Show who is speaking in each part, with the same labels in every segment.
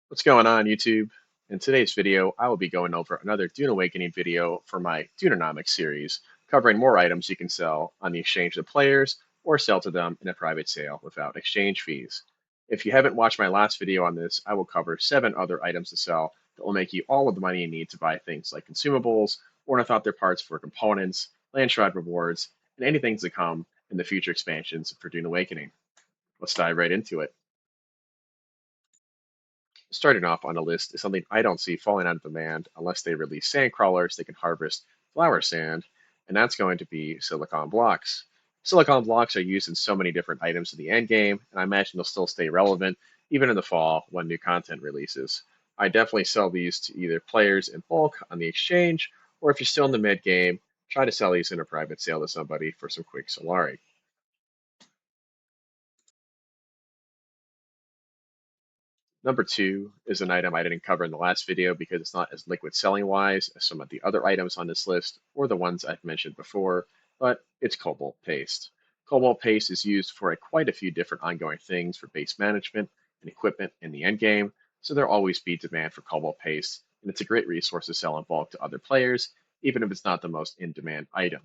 Speaker 1: What's going on, YouTube? In today's video, I will be going over another Dune Awakening video for my Dunenomics series, covering more items you can sell on the exchange to players or sell to them in a private sale without exchange fees. If you haven't watched my last video on this, I will cover 7 other items to sell that will make you all of the money you need to buy things like consumables, ornithopter parts for components, landshard rewards, and anything to come in the future expansions for Dune Awakening. Let's dive right into it. Starting off on the list is something I don't see falling out of demand unless they release sand crawlers that can harvest flower sand, and that's going to be silicon blocks. Silicon blocks are used in so many different items in the end game, and I imagine they'll still stay relevant even in the fall when new content releases. I definitely sell these to either players in bulk on the exchange, or if you're still in the mid game, try to sell these in a private sale to somebody for some quick Solari. Number 2 is an item I didn't cover in the last video because it's not as liquid selling wise as some of the other items on this list or the ones I've mentioned before, but it's cobalt paste. Cobalt paste is used for quite a few different ongoing things for base management and equipment in the end game, so there'll always be demand for cobalt paste, and it's a great resource to sell in bulk to other players, even if it's not the most in demand item.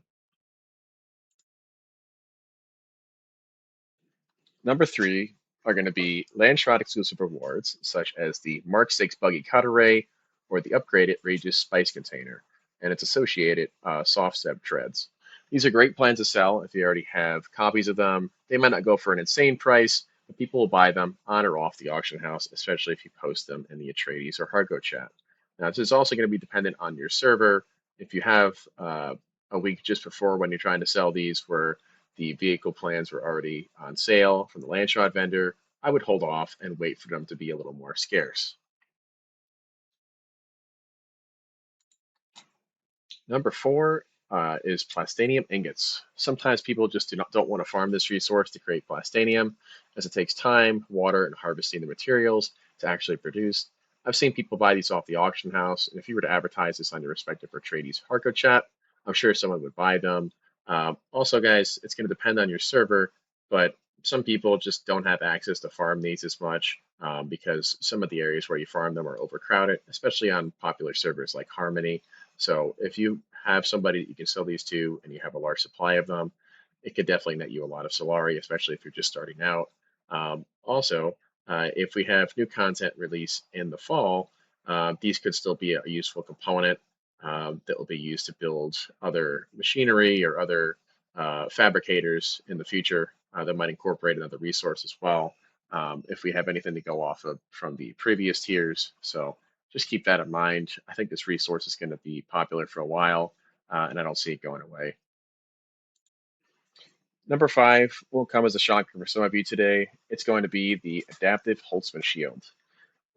Speaker 1: Number 3 are going to be Landshot exclusive rewards, such as the Mark 6 Buggy Cut Array or the upgraded Regis Spice Container and its associated soft step treads. These are great plans to sell if you already have copies of them. They might not go for an insane price, but people will buy them on or off the auction house, especially if you post them in the Atreides or Hardcore chat. Now, this is also going to be dependent on your server. If you have a week just before when you're trying to sell these where the vehicle plans were already on sale from the Landshot vendor, I would hold off and wait for them to be a little more scarce. Number 4 is plastanium ingots. Sometimes people just don't want to farm this resource to create plastanium, as it takes time, water, and harvesting the materials to actually produce. I've seen people buy these off the auction house, and if you were to advertise this on your respective Trades Hardcore chat, I'm sure someone would buy them. Also, guys, it's going to depend on your server, but some people just don't have access to farm these as much because some of the areas where you farm them are overcrowded, especially on popular servers like Harmony. So if you have somebody that you can sell these to and you have a large supply of them, it could definitely net you a lot of Solari, especially if you're just starting out. Also, if we have new content release in the fall, these could still be a useful component that will be used to build other machinery or other fabricators in the future that might incorporate another resource as well. If we have anything to go off of from the previous tiers. So just keep that in mind. I think this resource is going to be popular for a while, and I don't see it going away. Number 5 will come as a shock for some of you today. It's going to be the Adaptive Holtzman Shield.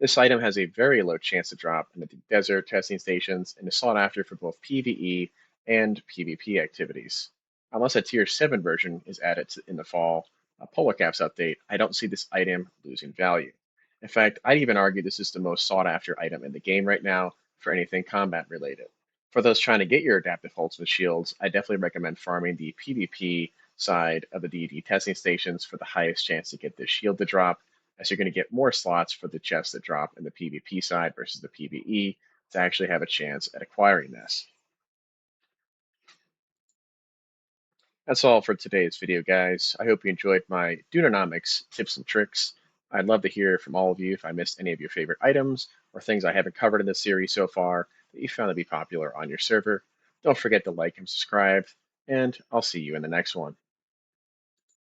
Speaker 1: This item has a very low chance to drop in the desert testing stations and is sought after for both PvE and PvP activities. Unless a Tier 7 version is added in the fall, a Polar Caps update, I don't see this item losing value. In fact, I'd even argue this is the most sought after item in the game right now for anything combat related. For those trying to get your Adaptive Holtzman shields, I definitely recommend farming the PvP side of the DD testing stations for the highest chance to get this shield to drop, as you're going to get more slots for the chests that drop in the PvP side versus the PvE to actually have a chance at acquiring this. That's all for today's video, guys. I hope you enjoyed my Dunenomics tips and tricks. I'd love to hear from all of you if I missed any of your favorite items or things I haven't covered in this series so far that you found to be popular on your server. Don't forget to like and subscribe, and I'll see you in the next one.